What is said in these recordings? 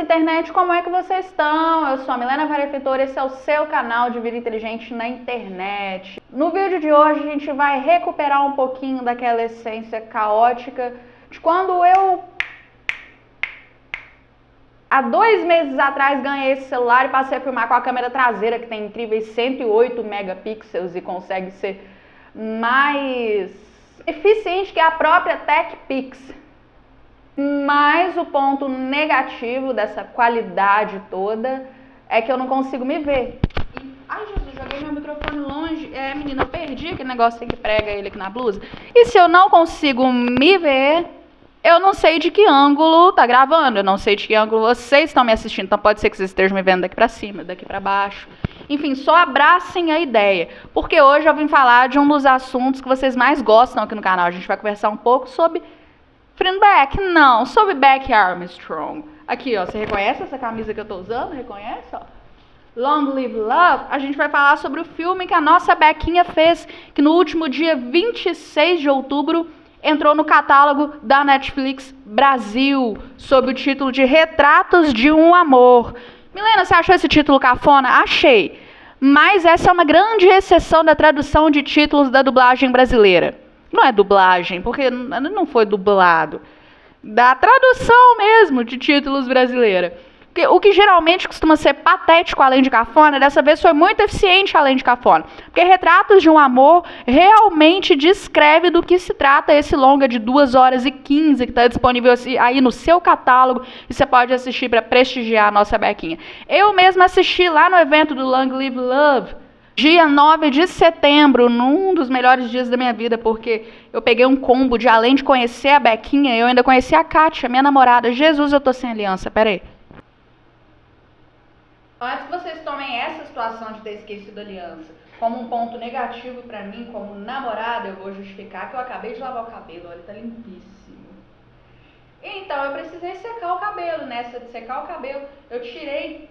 internet, como é que vocês estão? Eu sou a Milena Varefeitor, esse é o seu canal de vida inteligente na internet. No vídeo de hoje a gente vai recuperar um pouquinho daquela essência caótica de quando eu, há 2 meses atrás, ganhei esse celular e passei a filmar com a câmera traseira, que tem incríveis 108 megapixels e consegue ser mais eficiente que a própria TechPix. Mas o ponto negativo dessa qualidade toda é que eu não consigo me ver. Ai, Jesus, joguei meu microfone longe. Menina, eu perdi aquele negocinho que prega ele aqui na blusa. E se eu não consigo me ver, eu não sei de que ângulo tá gravando. Eu não sei de que ângulo vocês estão me assistindo. Então pode ser que vocês estejam me vendo daqui pra cima, daqui pra baixo. Enfim, só abracem a ideia. Porque hoje eu vim falar de um dos assuntos que vocês mais gostam aqui no canal. A gente vai conversar um pouco sobre Beck, não, sobre Beck Armstrong. Aqui, ó, você reconhece essa camisa que eu tô usando? Reconhece, ó? Long Live Love. A gente vai falar sobre o filme que a nossa Bequinha fez, que no último dia 26 de outubro entrou no catálogo da Netflix Brasil, sob o título de Retratos de um Amor. Milena, você achou esse título cafona? Achei. Mas essa é uma grande exceção da tradução de títulos da dublagem brasileira. Não é dublagem, porque não foi dublado. Da tradução mesmo de títulos brasileira. Porque o que geralmente costuma ser patético além de cafona, dessa vez foi muito eficiente além de cafona. Porque Retratos de um Amor realmente descreve do que se trata esse longa de 2 horas e 15 que está disponível aí no seu catálogo e você pode assistir para prestigiar a nossa Bequinha. Eu mesma assisti lá no evento do Long Live Love, dia 9 de setembro, num dos melhores dias da minha vida, porque eu peguei um combo de, além de conhecer a Bequinha, eu ainda conheci a Kátia, minha namorada. Jesus, eu tô sem aliança, peraí. Antes que vocês tomem essa situação de ter esquecido a aliança como um ponto negativo pra mim, como namorada, eu vou justificar que eu acabei de lavar o cabelo, olha, tá limpíssimo. Então, eu precisei secar o cabelo. Nessa de secar o cabelo, eu tirei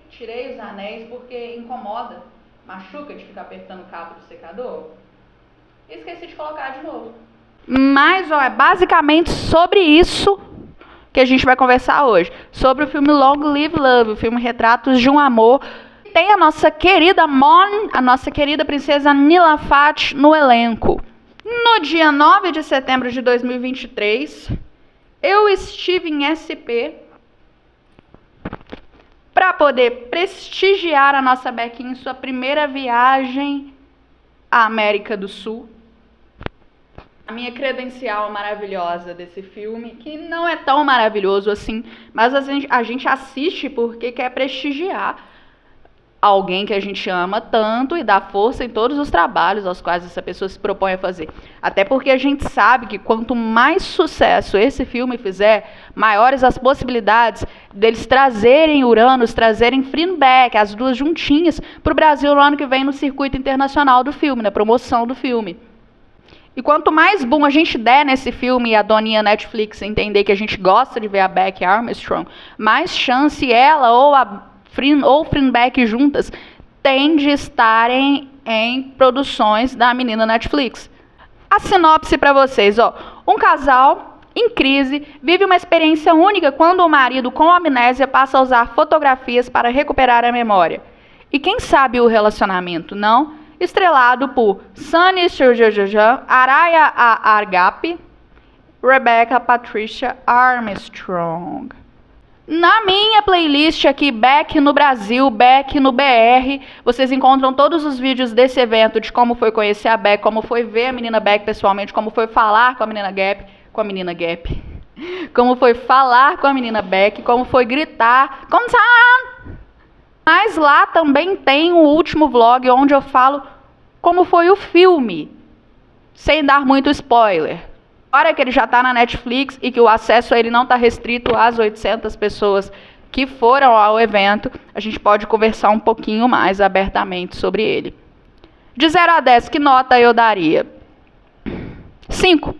os anéis porque incomoda. Machuca de ficar apertando o cabo do secador. Esqueci de colocar de novo. Mas, ó, é basicamente sobre isso que a gente vai conversar hoje. Sobre o filme Long Live Love, o filme Retratos de um Amor. Tem a nossa querida Mon, a nossa querida princesa Nilafat no elenco. No dia 9 de setembro de 2023, eu estive em SP para poder prestigiar a nossa Bequinha em sua primeira viagem à América do Sul. A minha credencial maravilhosa desse filme, que não é tão maravilhoso assim, mas a gente assiste porque quer prestigiar alguém que a gente ama tanto e dá força em todos os trabalhos aos quais essa pessoa se propõe a fazer. Até porque a gente sabe que quanto mais sucesso esse filme fizer, maiores as possibilidades deles trazerem Uranus, trazerem Beck, as duas juntinhas, para o Brasil no ano que vem no circuito internacional do filme, na promoção do filme. E quanto mais boom a gente der nesse filme e a doninha Netflix entender que a gente gosta de ver a Beck Armstrong, mais chance ela ou a Beck juntas tem de estarem em produções da menina Netflix. A sinopse para vocês, ó. Um casal em crise vive uma experiência única quando o marido com amnésia passa a usar fotografias para recuperar a memória. E quem sabe o relacionamento, não? Estrelado por Sunny Sturgeon, Araya Argap, Rebecca Patricia Armstrong. Na minha playlist aqui, Beck no Brasil, Beck no BR, vocês encontram todos os vídeos desse evento, de como foi conhecer a Beck, como foi ver a menina Beck pessoalmente, como foi falar com a menina Gap, como foi falar com a menina Beck, como foi gritar, como tá? Mas lá também tem o último vlog onde eu falo como foi o filme, sem dar muito spoiler. Agora que ele já está na Netflix e que o acesso a ele não está restrito às 800 pessoas que foram ao evento, a gente pode conversar um pouquinho mais abertamente sobre ele. De 0 a 10, que nota eu daria? 5.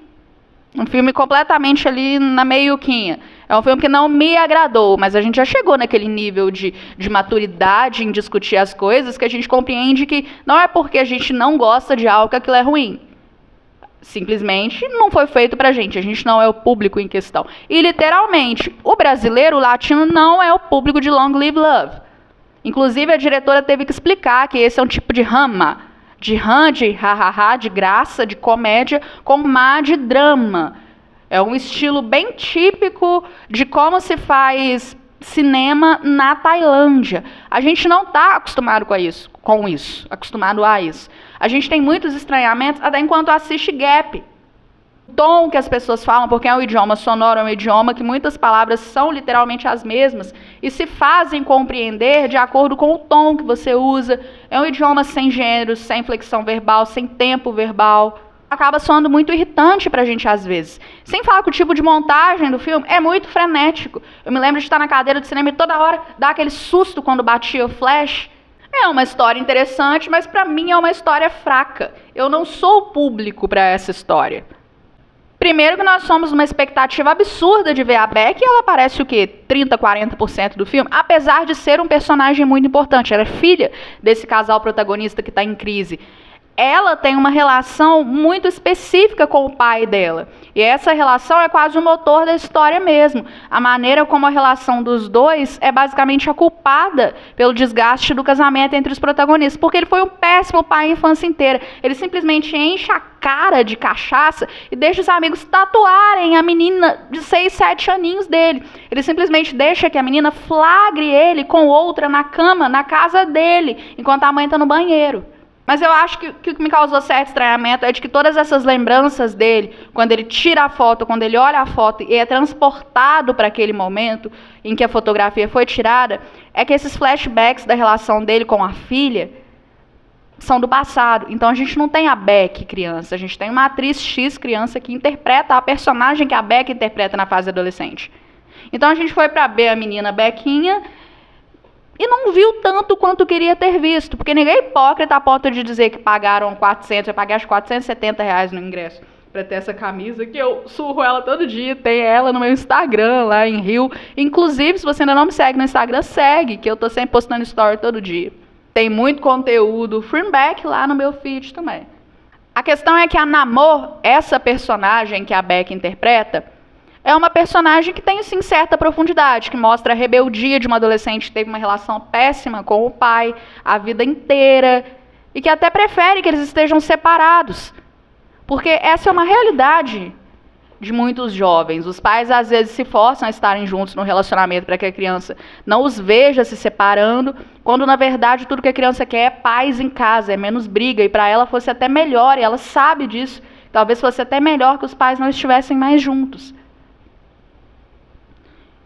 Um filme completamente ali na meiuquinha. É um filme que não me agradou, mas a gente já chegou naquele nível de maturidade em discutir as coisas que a gente compreende que não é porque a gente não gosta de algo que aquilo é ruim. Simplesmente não foi feito pra gente. A gente não é o público em questão. E, literalmente, o brasileiro, o latino, não é o público de Long Live Love. Inclusive, a diretora teve que explicar que esse é um tipo de rama. De ram, de ha-ha-ha, de graça, de comédia, com má de drama. É um estilo bem típico de como se faz cinema na Tailândia. A gente não está acostumado acostumado a isso. A gente tem muitos estranhamentos até enquanto assiste Gap. O tom que as pessoas falam, porque é um idioma sonoro, é um idioma que muitas palavras são literalmente as mesmas e se fazem compreender de acordo com o tom que você usa. É um idioma sem gêneros, sem flexão verbal, sem tempo verbal. Acaba soando muito irritante pra gente às vezes. Sem falar que o tipo de montagem do filme é muito frenético. Eu me lembro de estar na cadeira de cinema e toda hora dar aquele susto quando batia o flash. É uma história interessante, mas pra mim é uma história fraca. Eu não sou o público pra essa história. Primeiro que nós somos uma expectativa absurda de ver a Beck e ela aparece o quê? 30, 40% do filme, apesar de ser um personagem muito importante. Ela é filha desse casal protagonista que está em crise. Ela tem uma relação muito específica com o pai dela. E essa relação é quase o motor da história mesmo. A maneira como a relação dos dois é basicamente a culpada pelo desgaste do casamento entre os protagonistas. Porque ele foi um péssimo pai a infância inteira. Ele simplesmente enche a cara de cachaça e deixa os amigos tatuarem a menina de 6, 7 aninhos dele. Ele simplesmente deixa que a menina flagre ele com outra na cama, na casa dele, enquanto a mãe está no banheiro. Mas eu acho que o que me causou certo estranhamento é de que todas essas lembranças dele, quando ele tira a foto, quando ele olha a foto e é transportado para aquele momento em que a fotografia foi tirada, é que esses flashbacks da relação dele com a filha são do passado. Então a gente não tem a Beck criança, a gente tem uma atriz X criança que interpreta a personagem que a Beck interpreta na fase adolescente. Então a gente foi para ver a menina Beckinha e não viu tanto quanto queria ter visto, porque ninguém é hipócrita a ponto de dizer que pagaram 400, eu paguei acho R$470 no ingresso para ter essa camisa, que eu surro ela todo dia, tem ela no meu Instagram lá em Rio. Inclusive, se você ainda não me segue no Instagram, segue, que eu tô sempre postando story todo dia. Tem muito conteúdo Freeback lá no meu feed também. A questão é que a Namor, essa personagem que a Beck interpreta, é uma personagem que tem, sim, certa profundidade, que mostra a rebeldia de uma adolescente que teve uma relação péssima com o pai a vida inteira e que até prefere que eles estejam separados. Porque essa é uma realidade de muitos jovens. Os pais, às vezes, se forçam a estarem juntos no relacionamento para que a criança não os veja se separando, quando, na verdade, tudo que a criança quer é paz em casa, é menos briga, e para ela fosse até melhor, e ela sabe disso, talvez fosse até melhor que os pais não estivessem mais juntos.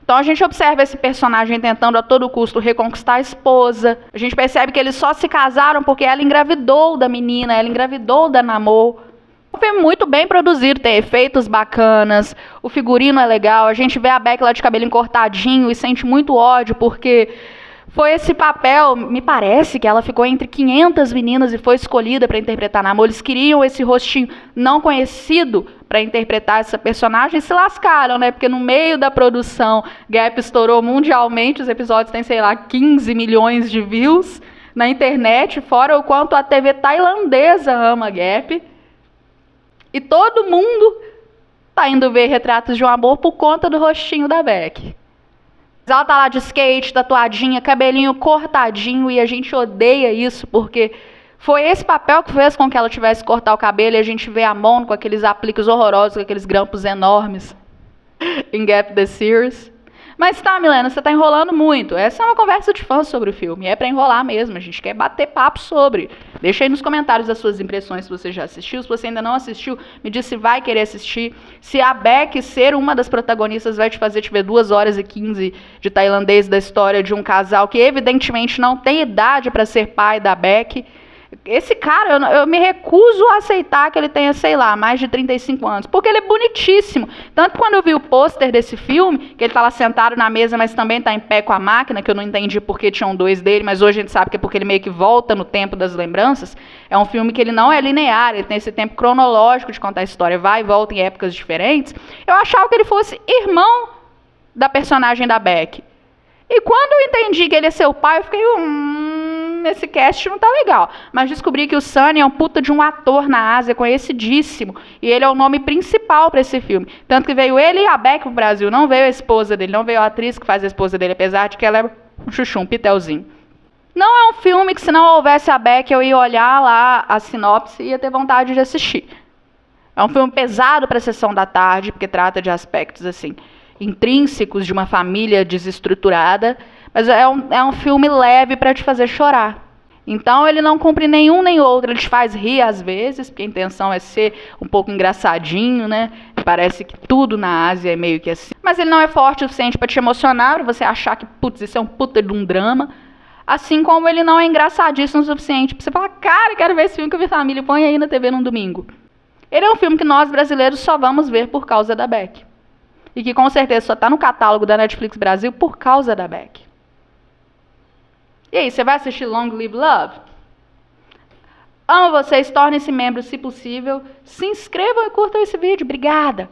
Então a gente observa esse personagem tentando a todo custo reconquistar a esposa. A gente percebe que eles só se casaram porque ela engravidou da menina, ela engravidou da Namor. Um filme muito bem produzido, tem efeitos bacanas, o figurino é legal, a gente vê a Beck lá de cabelinho cortadinho e sente muito ódio porque foi esse papel, me parece que ela ficou entre 500 meninas e foi escolhida para interpretar a Namor. Eles queriam esse rostinho não conhecido para interpretar essa personagem e se lascaram, né? Porque no meio da produção, Gap estourou mundialmente, os episódios têm, sei lá, 15 milhões de views na internet, fora o quanto a TV tailandesa ama Gap. E todo mundo tá indo ver Retratos de um Amor por conta do rostinho da Beck. Ela tá lá de skate, tatuadinha, cabelinho cortadinho, e a gente odeia isso, porque foi esse papel que fez com que ela tivesse que cortar o cabelo, e a gente vê a Mon com aqueles apliques horrorosos, com aqueles grampos enormes em Gap the Series. Mas tá, Milena, você tá enrolando muito. Essa é uma conversa de fãs sobre o filme, é pra enrolar mesmo, a gente quer bater papo sobre. Deixa aí nos comentários as suas impressões se você já assistiu, se você ainda não assistiu, me diz se vai querer assistir, se a Beck ser uma das protagonistas vai te fazer te ver 2 horas e 15 de tailandês da história de um casal que evidentemente não tem idade para ser pai da Beck. Esse cara, eu me recuso a aceitar que ele tenha, sei lá, mais de 35 anos, porque ele é bonitíssimo. Tanto que quando eu vi o pôster desse filme, que ele tá lá sentado na mesa, mas também tá em pé com a máquina, que eu não entendi porque tinham 2 dele, mas hoje a gente sabe que é porque ele meio que volta no tempo das lembranças. É um filme que ele não é linear, ele tem esse tempo cronológico de contar a história, vai e volta em épocas diferentes. Eu achava que ele fosse irmão da personagem da Beck. E quando eu entendi que ele é seu pai, eu fiquei, nesse cast não tá legal. Mas descobri que o Sunny é um puta de um ator na Ásia, conhecidíssimo. E ele é o nome principal para esse filme. Tanto que veio ele e a Beck pro Brasil. Não veio a esposa dele, não veio a atriz que faz a esposa dele, apesar de que ela é um chuchu, um pitelzinho. Não é um filme que, se não houvesse a Beck, eu ia olhar lá a sinopse e ia ter vontade de assistir. É um filme pesado para a sessão da tarde, porque trata de aspectos assim intrínsecos de uma família desestruturada, mas é um filme leve para te fazer chorar. Então ele não cumpre nenhum nem outro, ele te faz rir às vezes, porque a intenção é ser um pouco engraçadinho, né? Parece que tudo na Ásia é meio que assim. Mas ele não é forte o suficiente para te emocionar, para você achar que, putz, isso é um puta de um drama. Assim como ele não é engraçadíssimo o suficiente para você falar, cara, quero ver esse filme que a minha família põe aí na TV num domingo. Ele é um filme que nós brasileiros só vamos ver por causa da Beck. E que com certeza só está no catálogo da Netflix Brasil por causa da Beck. E aí, você vai assistir Long Live Love? Amo vocês, tornem-se membros se possível. Se inscrevam e curtam esse vídeo. Obrigada!